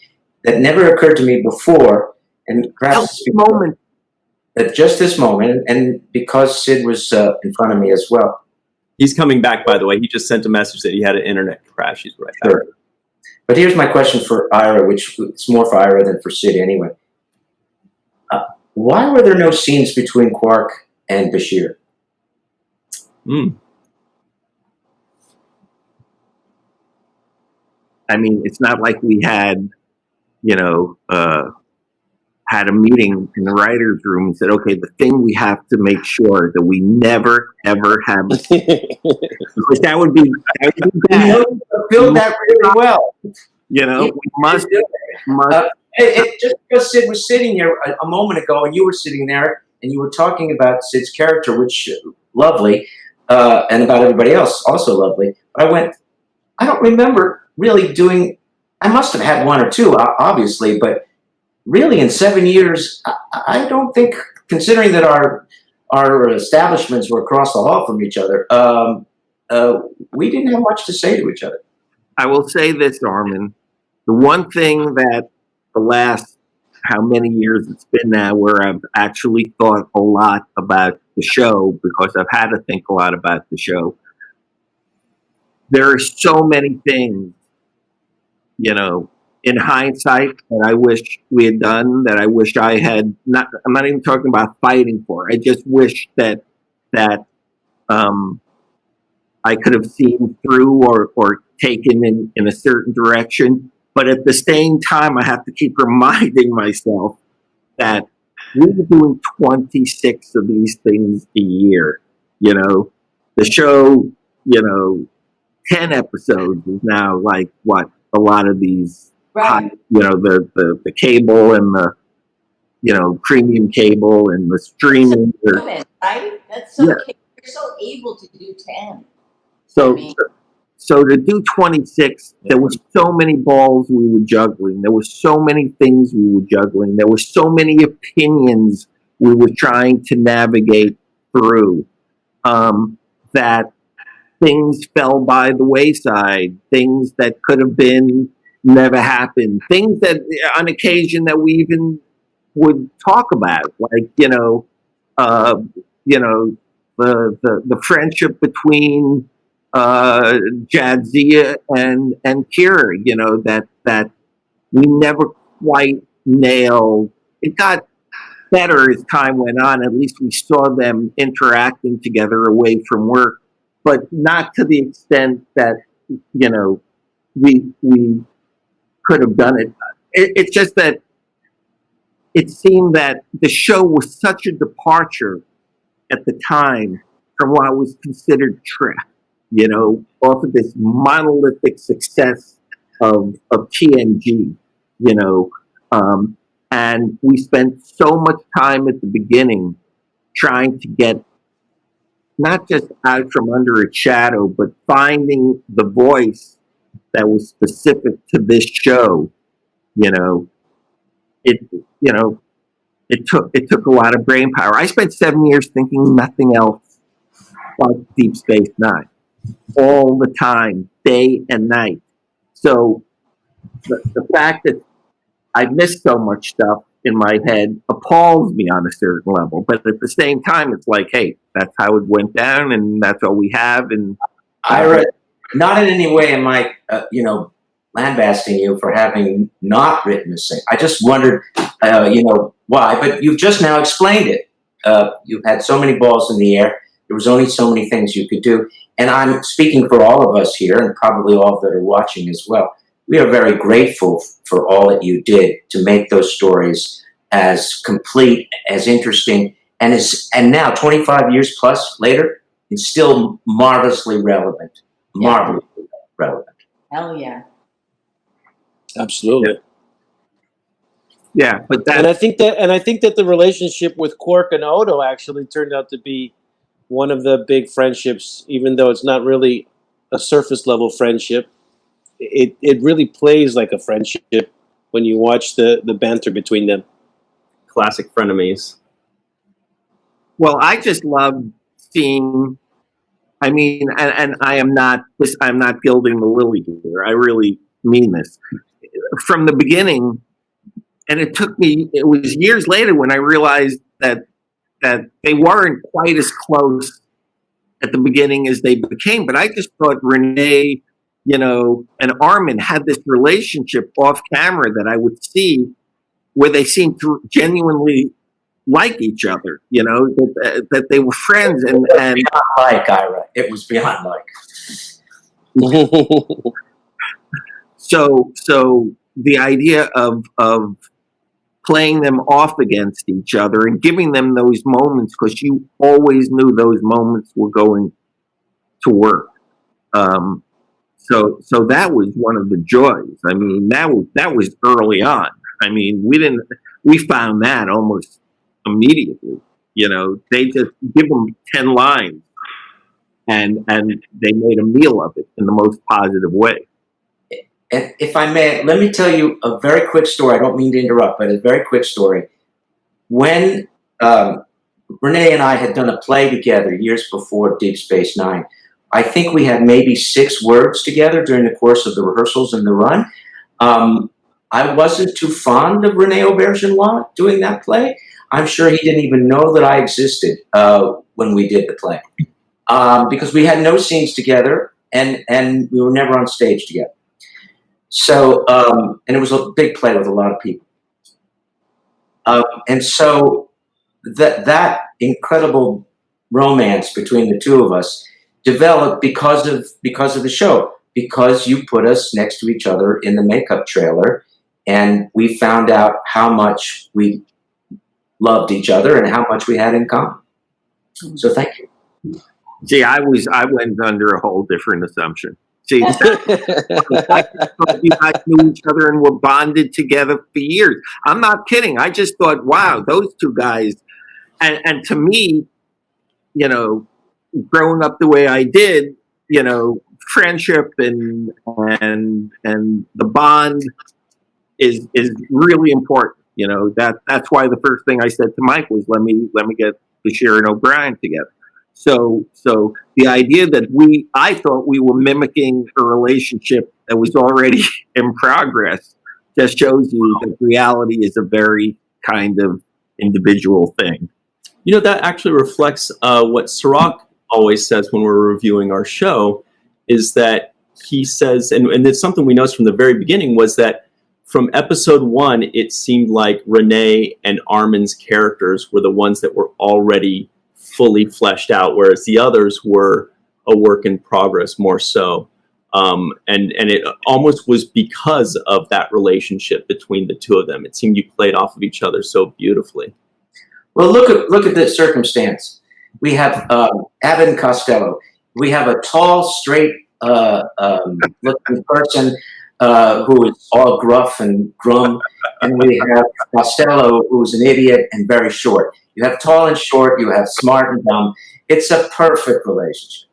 that never occurred to me before, and perhaps at just this moment, and because Sid was in front of me as well. He's coming back, by the way. He just sent a message that he had an internet crash. He's right back. Sure. But here's my question for Ira, which it's more for Ira than for Sid anyway. Why were there no scenes between Quark and Bashir? I mean, it's not like we had, had a meeting in the writer's room and said, okay, the thing we have to make sure that we never, ever have, because that would be bad. Build that really well. We must. Just because Sid was sitting here a moment ago, and you were sitting there, and you were talking about Sid's character, which lovely, and about everybody else, also lovely. But I don't remember really doing. I must have had one or two, obviously, but really in 7 years, I don't think, considering that our establishments were across the hall from each other, we didn't have much to say to each other. I will say this, Armin. The one thing that the last, how many years it's been now, where I've actually thought a lot about the show, because I've had to think a lot about the show. There are so many things, in hindsight, that I wish we had done, that I wish I had not. I'm not even talking about fighting for. I just wish that I could have seen through or taken in a certain direction. But at the same time, I have to keep reminding myself that we were doing 26 of these things a year. The show, 10 episodes is now like what a lot of these. Right. The cable and the premium cable and the streaming. Right? That's so. Yeah. You're so able to do 10. So to do 26, there was so many balls we were juggling. There were so many things we were juggling. There were so many opinions we were trying to navigate through, that things fell by the wayside. Things that could have been never happened. Things that, on occasion, that we even would talk about, like the friendship between Jadzia and Kira. That we never quite nailed. It got better as time went on. At least we saw them interacting together away from work, but not to the extent that we could have done it. It's just that it seemed that the show was such a departure at the time from what was considered Trek, off of this monolithic success of TNG, and we spent so much time at the beginning trying to get not just out from under its shadow, but finding the voice that was specific to this show. It took a lot of brain power. I spent 7 years thinking nothing else but Deep Space Nine, all the time, day and night. So the fact that I missed so much stuff in my head appalls me on a certain level. But at the same time, it's like, hey, that's how it went down, and that's all we have. And Ira, not in any way am I, lambasting you for having not written the same. I just wondered, you know why, but you've just now explained it. You've had so many balls in the air. There was only so many things you could do. And I'm speaking for all of us here, and probably all that are watching as well. We are very grateful for all that you did to make those stories as complete, as interesting, and now 25 years plus later, it's still marvelously relevant. Marvelously relevant. Hell yeah. Absolutely. Yeah, but that And I think that the relationship with Quark and Odo actually turned out to be one of the big friendships, even though it's not really a surface level friendship. It really plays like a friendship when you watch the banter between them. Classic frenemies. well, I just love seeing. I mean, and I'm not gilding the lily here. I really mean this. From the beginning, and it was years later when I realized that they weren't quite as close at the beginning as they became. But I just thought Renee, and Armin had this relationship off camera that I would see where they seemed to genuinely like each other, that they were friends. And Beyond like, Ira. It was beyond like. So the idea of playing them off against each other and giving them those moments, because you always knew those moments were going to work. So that was one of the joys. I mean, that was early on. I mean, we found that almost immediately. They just give them 10 lines and they made a meal of it in the most positive way. And if I may, let me tell you a very quick story. I don't mean to interrupt, but a very quick story. When Renee and I had done a play together years before Deep Space Nine, I think we had maybe 6 words together during the course of the rehearsals and the run. I wasn't too fond of René Aubergenois doing that play. I'm sure he didn't even know that I existed when we did the play, because we had no scenes together and we were never on stage together. So, and it was a big play with a lot of people. And so that incredible romance between the two of us developed because of the show, because you put us next to each other in the makeup trailer, and we found out how much we loved each other and how much we had in common. So thank you. See, I went under a whole different assumption. See, I thought you guys knew each other and were bonded together for years. I'm not kidding. I just thought, wow, those two guys, and to me, growing up the way I did, friendship and the bond is really important. That's why the first thing I said to Mike was, let me get Bashir and O'Brien together. So the idea that I thought we were mimicking a relationship that was already in progress just shows you that reality is a very kind of individual thing. That actually reflects what Cirroc always says when we're reviewing our show, is that he says, and it's something we noticed from the very beginning, was that from episode 1, it seemed like Renee and Armin's characters were the ones that were already fully fleshed out, whereas the others were a work in progress more so. And it almost was because of that relationship between the two of them. It seemed you played off of each other so beautifully. Well, look at this circumstance. We have Abbott and Costello. We have a tall, straight looking person who is all gruff and grum, and we have Costello, who's an idiot and very short. You have tall and short. You have smart and dumb. It's a perfect relationship.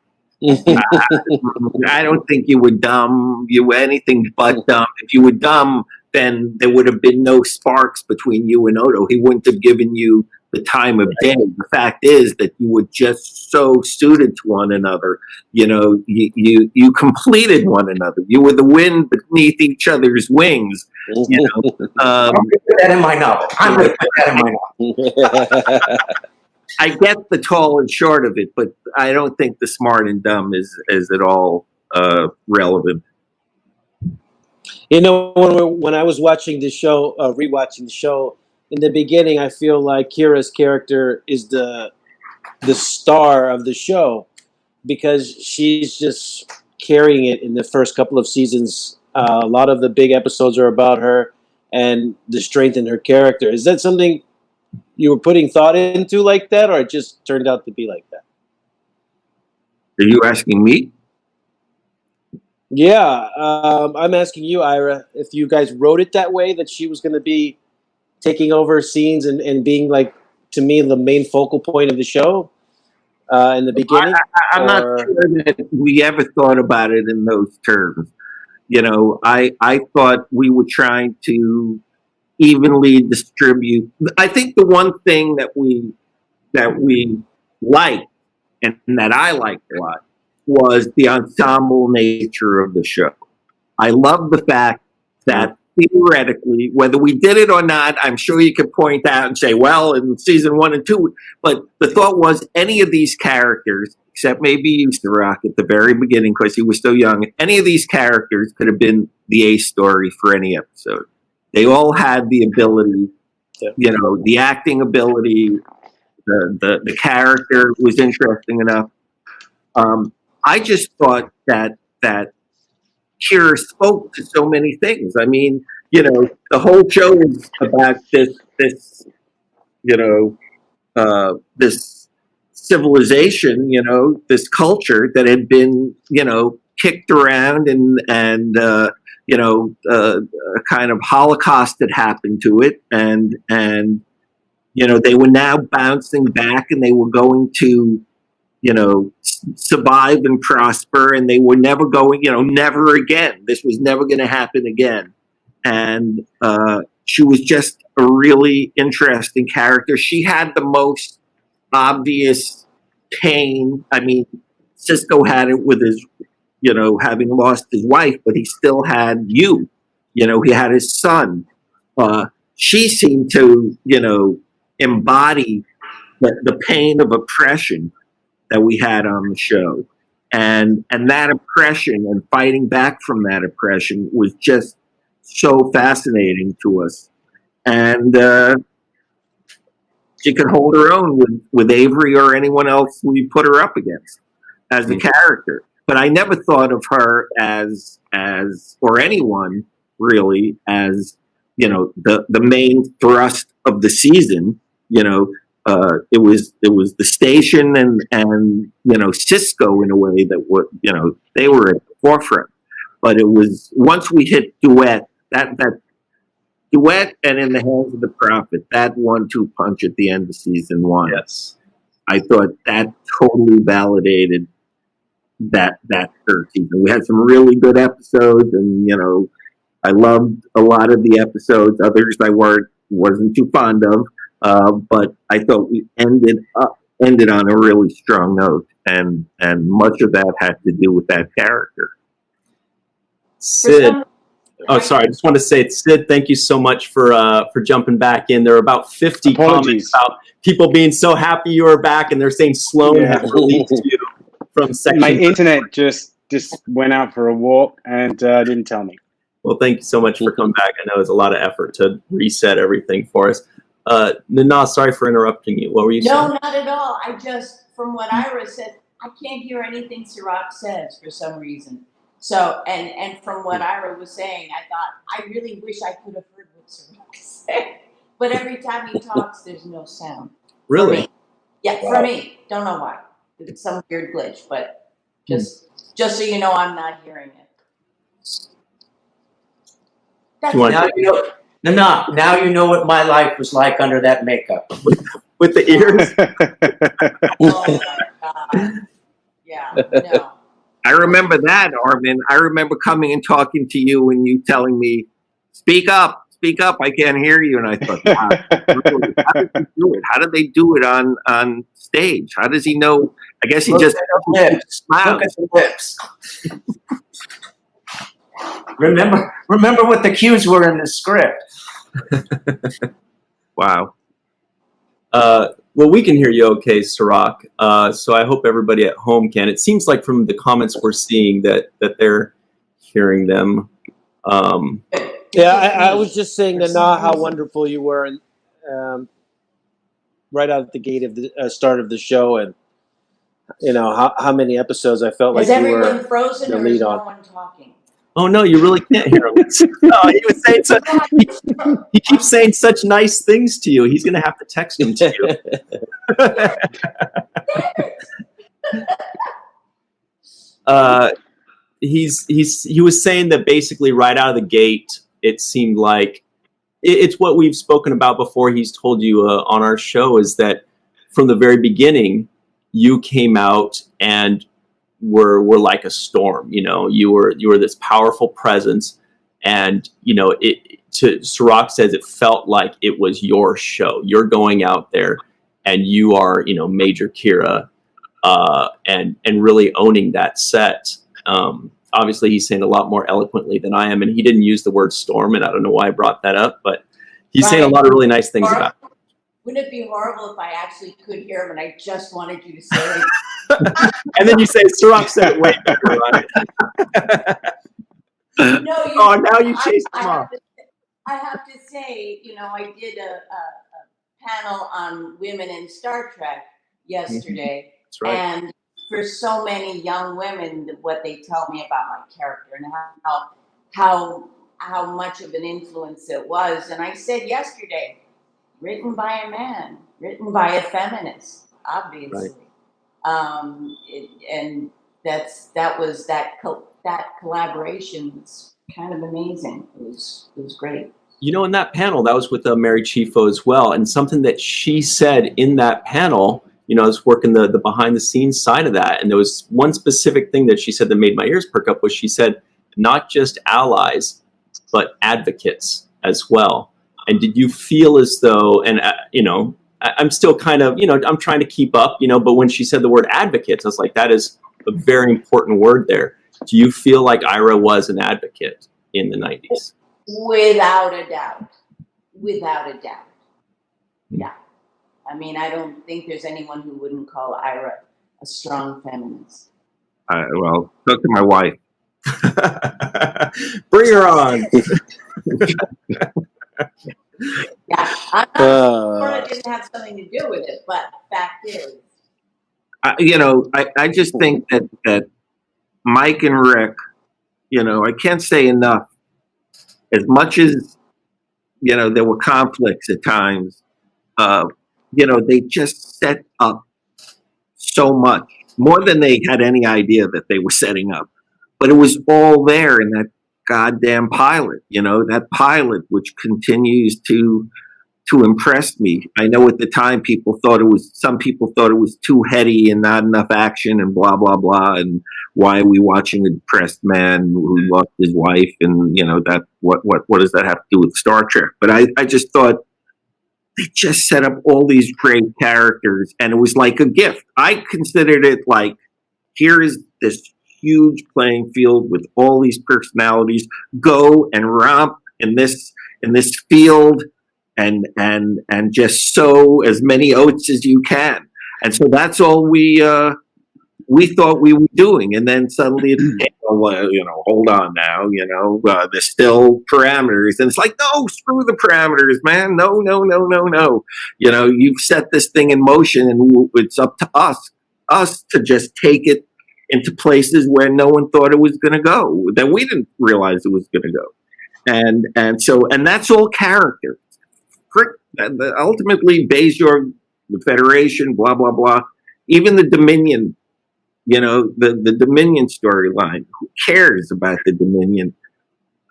I don't think you were dumb. You were anything but dumb. If you were dumb, then there would have been no sparks between you and Odo. He wouldn't have given you the time of day. The fact is that you were just so suited to one another. You completed one another. You were the wind beneath each other's wings. I'm going to put that in my novel. I get the tall and short of it, but I don't think the smart and dumb is at all relevant. When I was watching the show, rewatching the show, in the beginning, I feel like Kira's character is the star of the show because she's just carrying it in the first couple of seasons. A lot of the big episodes are about her and the strength in her character. Is that something you were putting thought into like that, or it just turned out to be like that? Are you asking me? Yeah, I'm asking you, Ira, if you guys wrote it that way, that she was going to be taking over scenes and being, like, to me, the main focal point of the show in the beginning? I'm not sure that we ever thought about it in those terms. You know, I thought we were trying to evenly distribute. I think the one thing that we liked and that I liked a lot was the ensemble nature of the show. I love the fact that theoretically, whether we did it or not, I'm sure you could point out and say, well, in season 1 and 2, but the thought was any of these characters, except maybe you, Cirroc, at the very beginning, because he was so young, any of these characters could have been the A story for any episode. They all had the ability, you know, the acting ability, the character was interesting enough. I just thought that Kira spoke to so many things. I mean, you know, the whole show is about this, you know, this civilization, you know, this culture that had been, you know, kicked around and you know, a kind of Holocaust had happened to it, and you know, they were now bouncing back, and they were going to, you know, survive and prosper, and they were never going, you know, never again. This was never going to happen again. And she was just a really interesting character. She had the most obvious pain. I mean, Sisko had it with his, you know, having lost his wife, but he still had you. You know, he had his son. She seemed to, you know, embody the pain of oppression that we had on the show, and that oppression and fighting back from that oppression was just so fascinating to us. And she could hold her own with Avery or anyone else we put her up against as a character. But I never thought of her as or anyone really as, you know, the main thrust of the season. You know, it was the station and you know, Sisko in a way that would, you know, they were at the forefront. But it was once we hit duet, that duet and In the Hands of the Prophet, that 1-2 punch at the end of season 1. Yes, I thought that totally validated that third season. We had some really good episodes, and you know, I loved a lot of the episodes. Others I wasn't too fond of. But I thought we ended on a really strong note, and much of that had to do with that character. Sid. Oh, sorry. I just want to say, Sid, thank you so much for jumping back in. There are about 50 comments about people being so happy you were back, and they're saying Sloan had released you from section. My internet just went out for a walk and didn't tell me. Well, thank you so much for coming back. I know it was a lot of effort to reset everything for us. Nana, sorry for interrupting you. What were you saying? No, not at all. I just, from what Ira said, I can't hear anything Cirroc says for some reason. So, and from what Ira was saying, I thought, I really wish I could have heard what Cirroc said. But every time he talks, there's no sound. Really? For me. Yeah, wow. For me. Don't know why. It's some weird glitch, but just so you know, I'm not hearing it. Now you know. Now you know what my life was like under that makeup. With the ears? Oh my God. Yeah, no. I remember that, Armin. I remember coming and talking to you and you telling me, speak up, I can't hear you. And I thought, wow, how did he do it? How did they do it on stage? How does he know? I guess he Look just Look at the lips. Remember what the cues were in the script. Wow. Well, we can hear you okay, Cirroc. So I hope everybody at home can. It seems like from the comments we're seeing that they're hearing them. Yeah, I was just saying, Nana, how wonderful you were, right out of the gate of the start of the show, and how many episodes I felt Is like you were everyone frozen the or is lead no on. one talking? Oh no, you really can't hear him. No, he was saying such. He keeps saying such nice things to you. He's going to have to text them to you. He was saying that basically right out of the gate, it seemed like it's what we've spoken about before. He's told you on our show is that from the very beginning, you came out and were like a storm. You were this powerful presence, and Cirroc says it felt like it was your show. You're going out there, and you are Major Kira, and really owning that set. Obviously, he's saying a lot more eloquently than I am, and he didn't use the word storm, and I don't know why I brought that up, but he's saying a lot of really nice things about it. Wouldn't it be horrible if I actually could hear him and I just wanted you to say it? And then you say, Cirroc said it way better, Ron. No, now you chased him off. I have to say, I did a panel on women in Star Trek yesterday. That's right. And for so many young women, what they tell me about my character and how much of an influence it was. And I said yesterday, written by a man, written by a feminist, obviously. Right. And that collaboration was kind of amazing. It was great. In that panel, that was with Mary Chieffo as well. And something that she said in that panel, I was working the behind the scenes side of that. And there was one specific thing that she said that made my ears perk up was she said, not just allies, but advocates as well. And did you feel as though, and I'm still kind of, I'm trying to keep up, but when she said the word advocates, I was like, that is a very important word there. Do you feel like Ira was an advocate in the 90s? Without a doubt. Yeah. I mean, I don't think there's anyone who wouldn't call Ira a strong feminist. Well, talk to my wife. Bring her on. Yeah, I'm not sure it didn't have something to do with it, but fact is. I just think that Mike and Rick, I can't say enough. As much as, there were conflicts at times, they just set up so much, more than they had any idea that they were setting up. But it was all there in that goddamn pilot, that pilot, which continues to impress me. I know at the time some people thought it was too heady and not enough action and blah, blah, blah. And why are we watching a depressed man who lost his wife? And, that what does that have to do with Star Trek? But I just thought they just set up all these great characters, and it was like a gift. I considered it like, here is this huge playing field with all these personalities. Go and romp in this field and just sow as many oats as you can. And so that's all we thought we were doing. And then suddenly it became, hold on now, there's still parameters. And it's like, no, screw the parameters, man. No. You've set this thing in motion, and it's up to us to just take it into places where no one thought it was going to go, that we didn't realize it was going to go. And that's all character. Ultimately, Bashir, the Federation, blah, blah, blah. Even the Dominion, the Dominion storyline. Who cares about the Dominion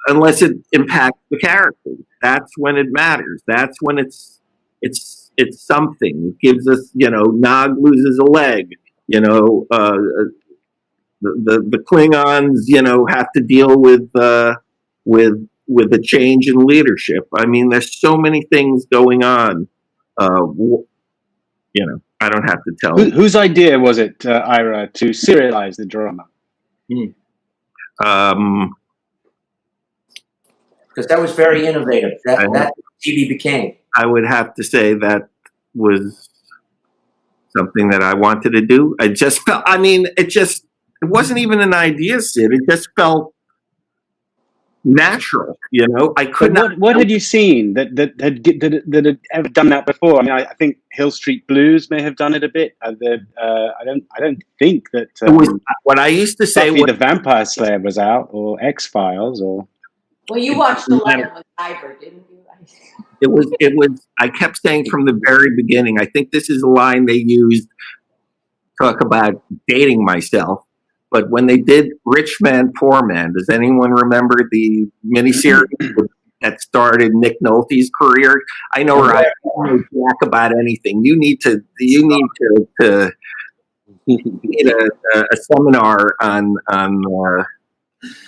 unless it impacts the characters? That's when it matters. That's when it's something. It gives us, Nog loses a leg. The Klingons, have to deal with a change in leadership. I mean, there's so many things going on. I don't have to tell you. Whose idea was it, Ira, to serialize the drama? Because that was very innovative. That TV became. I would have to say that was something that I wanted to do. I just felt, it wasn't even an idea, Sid. It just felt, natural. You know, I could not. What had you seen that had ever done that before? I mean, I think Hill Street Blues may have done it a bit. I don't think that It was what I used to say. Buffy the Vampire Slayer was out, or X-Files, or. Well, you watched 11 with Ivor, didn't you? It was. I kept saying from the very beginning. I think this is a line they used. Talk about dating myself. But when they did Rich Man, Poor Man, does anyone remember the miniseries that started Nick Nolte's career? I know, right? I don't know jack about anything. You need to need a seminar on the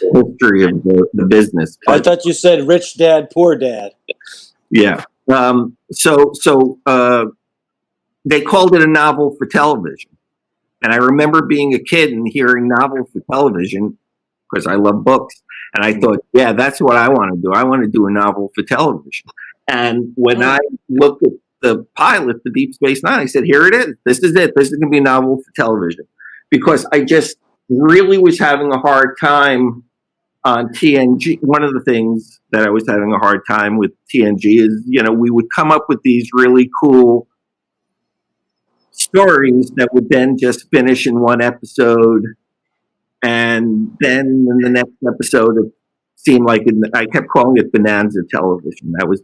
history of the business. But, I thought you said Rich Dad, Poor Dad. Yeah. So they called it a novel for television. And I remember being a kid and hearing novel for television because I love books. And I thought, yeah, that's what I want to do. I want to do a novel for television. And when I looked at the pilot for Deep Space Nine, I said, here it is. This is it. This is going to be a novel for television. Because I just really was having a hard time on TNG. One of the things that I was having a hard time with TNG is, you know, we would come up with these really cool stories that would then just finish in one episode, and then in the next episode it seemed like I kept calling it Bonanza television. That was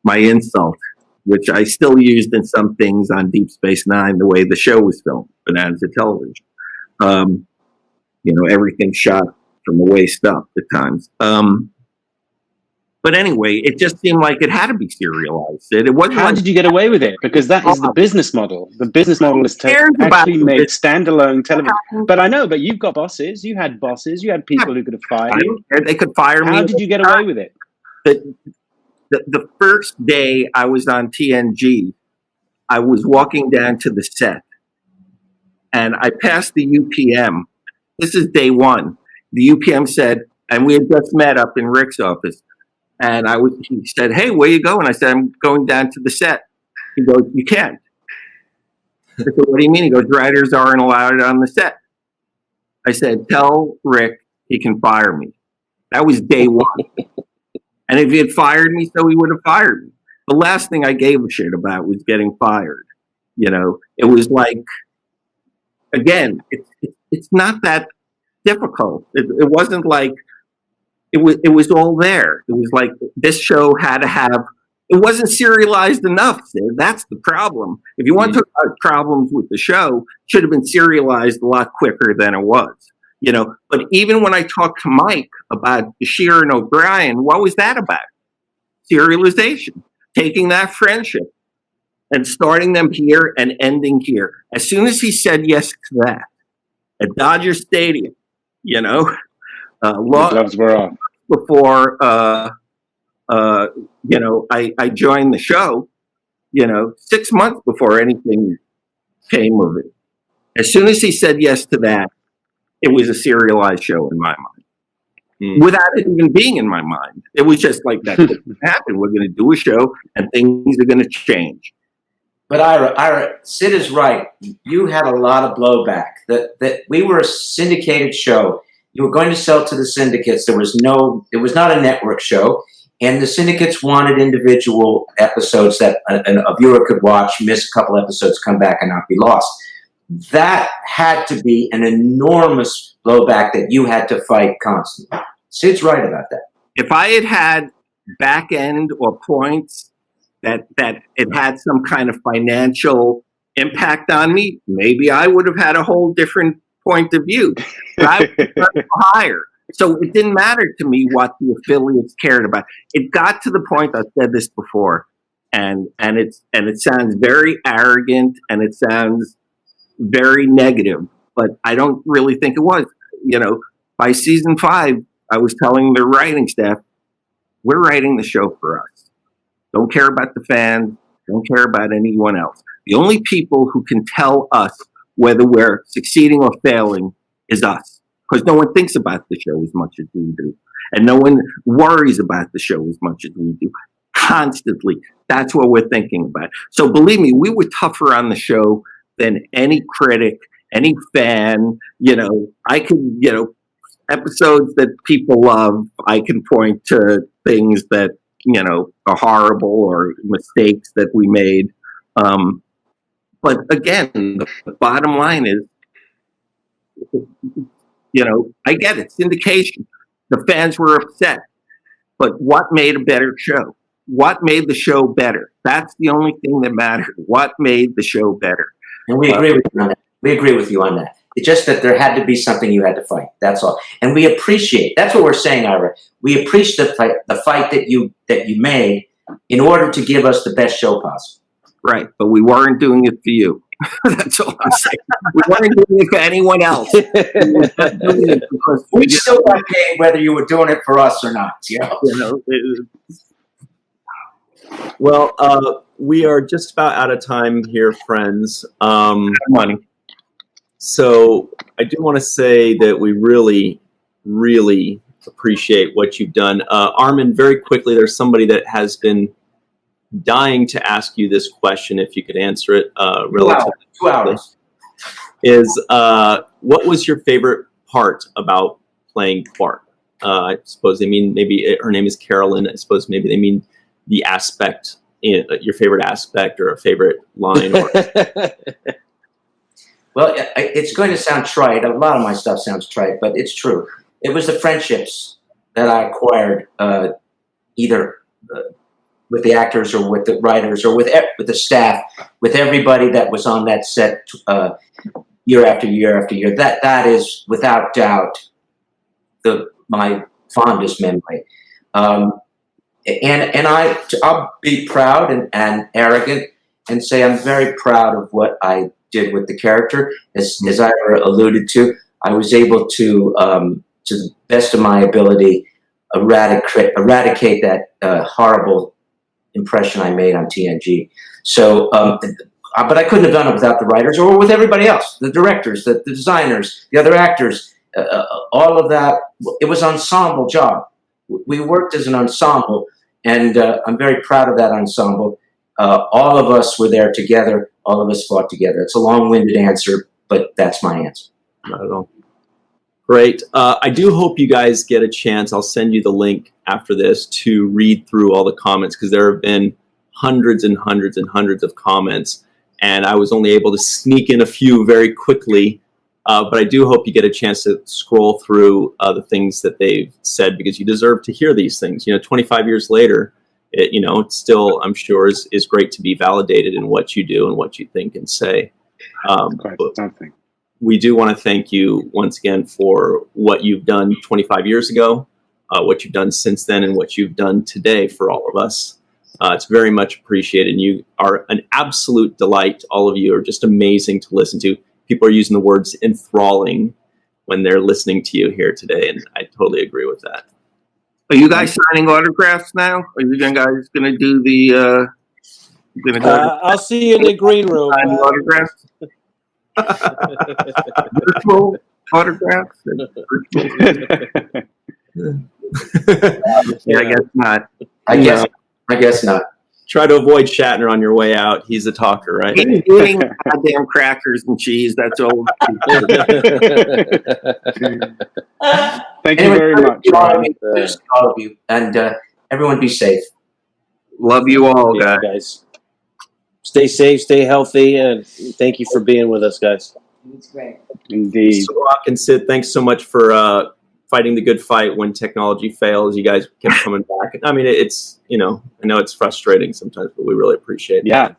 my insult, which I still used in some things on Deep Space Nine, the way the show was filmed, Bonanza television. You know, everything shot from the waist up at times. But anyway, it just seemed like it had to be serialized. It wasn't. How did you get away with it? Because that is the business model. The business model is to actually make standalone television. But I know, but you've got bosses. You had bosses. You had people who could have fired you. They could fire me. How did you get away with it? The first day I was on TNG, I was walking down to the set, and I passed the UPM. This is day one. The UPM said, and we had just met up in Rick's office. And he said, hey, where you going? I said, I'm going down to the set. He goes, you can't. I said, what do you mean? He goes, writers aren't allowed on the set. I said, tell Rick he can fire me. That was day one. And if he had fired me, so he would have fired me. The last thing I gave a shit about was getting fired. You know, it was like, again, it's not that difficult. It wasn't like, It was all there. It was like this show had to have. It wasn't serialized enough. Sid. That's the problem. If you want to talk about problems with the show, it should have been serialized a lot quicker than it was. You know. But even when I talked to Mike about Bashir and O'Brien, what was that about? Serialization, taking that friendship and starting them here and ending here. As soon as he said yes to that at Dodger Stadium, you know. Gloves were off. Before, you know, I joined the show, you know, 6 months before anything came of it. As soon as he said yes to that, it was a serialized show in my mind. Without it even being in my mind. It was just like, that couldn't happen. We're going to do a show and things are going to change. But Ira, Sid is right. You had a lot of blowback. That we were a syndicated show. You were going to sell to the syndicates. It was not a network show, and the syndicates wanted individual episodes that a viewer could watch, miss a couple episodes, come back and not be lost. That had to be an enormous blowback that you had to fight constantly. Sid's right about that. If I had back end or points that it had some kind of financial impact on me, maybe I would have had a whole different point of view. But I was higher. So it didn't matter to me what the affiliates cared about. It got to the point, I've said this before, and it sounds very arrogant and it sounds very negative, but I don't really think it was. You know, by season 5, I was telling the writing staff, we're writing the show for us. Don't care about the fans, don't care about anyone else. The only people who can tell us whether we're succeeding or failing is us. Because no one thinks about the show as much as we do. And no one worries about the show as much as we do. Constantly. That's what we're thinking about. So believe me, we were tougher on the show than any critic, any fan. You know, I could, you know, episodes that people love, I can point to things that, are horrible or mistakes that we made. But again, the bottom line is, I get it, syndication. The fans were upset. But what made a better show? What made the show better? That's the only thing that mattered. What made the show better? And we agree with you on that. We agree with you on that. It's just that there had to be something you had to fight. That's all. And we appreciate. That's what we're saying, Ira. We appreciate the fight that you made in order to give us the best show possible. Right, but we weren't doing it for you. That's all I'm saying. We weren't doing it for anyone else. We still got paid whether you were doing it for us or not. Well, we are just about out of time here, friends. Money. So I do want to say that we really, really appreciate what you've done. Armin, very quickly, there's somebody that has been dying to ask you this question, if you could answer it relatively 2 hours. Is what was your favorite part about playing Quark? I suppose they mean maybe her name is Carolyn. I suppose maybe they mean the aspect, your favorite aspect or a favorite line. Or... Well, it's going to sound trite. A lot of my stuff sounds trite, but it's true. It was the friendships that I acquired, either with the actors or with the writers or with the staff, with everybody that was on that set year after year after year. That is without doubt my fondest memory. And I'll be proud and arrogant and say I'm very proud of what I did with the character. As I alluded to, I was able to the best of my ability, eradicate that horrible impression I made on TNG. So, but I couldn't have done it without the writers or with everybody else, the directors, the designers, the other actors, all of that. It was an ensemble job. We worked as an ensemble, and I'm very proud of that ensemble. All of us were there together. All of us fought together. It's a long-winded answer, but that's my answer. Not at all. Great. I do hope you guys get a chance. I'll send you the link after this to read through all the comments, because there have been hundreds and hundreds and hundreds of comments, and I was only able to sneak in a few very quickly. But I do hope you get a chance to scroll through the things that they've said, because you deserve to hear these things. 25 years later, it still, I'm sure, is great to be validated in what you do and what you think and say. Something. We do want to thank you once again for what you've done 25 years ago, what you've done since then, and what you've done today for all of us. It's very much appreciated. And you are an absolute delight. All of you are just amazing to listen to. People are using the words enthralling when they're listening to you here today, and I totally agree with that. Are you guys signing autographs now? Are you guys going to do the... I'll see you in the green room. Signing autographs? Virtual autographs? Yeah, I guess not. I guess not. Try to avoid Shatner on your way out. He's a talker, right? He's eating goddamn crackers and cheese. That's all. Thank you very much. All of you, and everyone be safe. Love you all, guys. Stay safe, stay healthy, and thank you for being with us, guys. It's great. Indeed. Cirroc and Sid, thanks so much for fighting the good fight when technology fails. You guys kept coming back. I mean, it's, I know it's frustrating sometimes, but we really appreciate it. Yeah.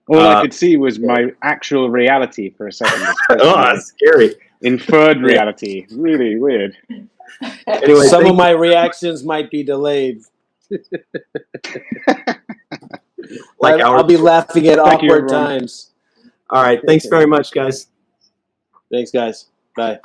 All I could see was my actual reality for a second. Oh, that's scary. Inferred reality. Really weird. Anyway, some of my reactions might be delayed. I'll be laughing at awkward times. All right. Thanks very much, guys. Thanks, guys. Bye.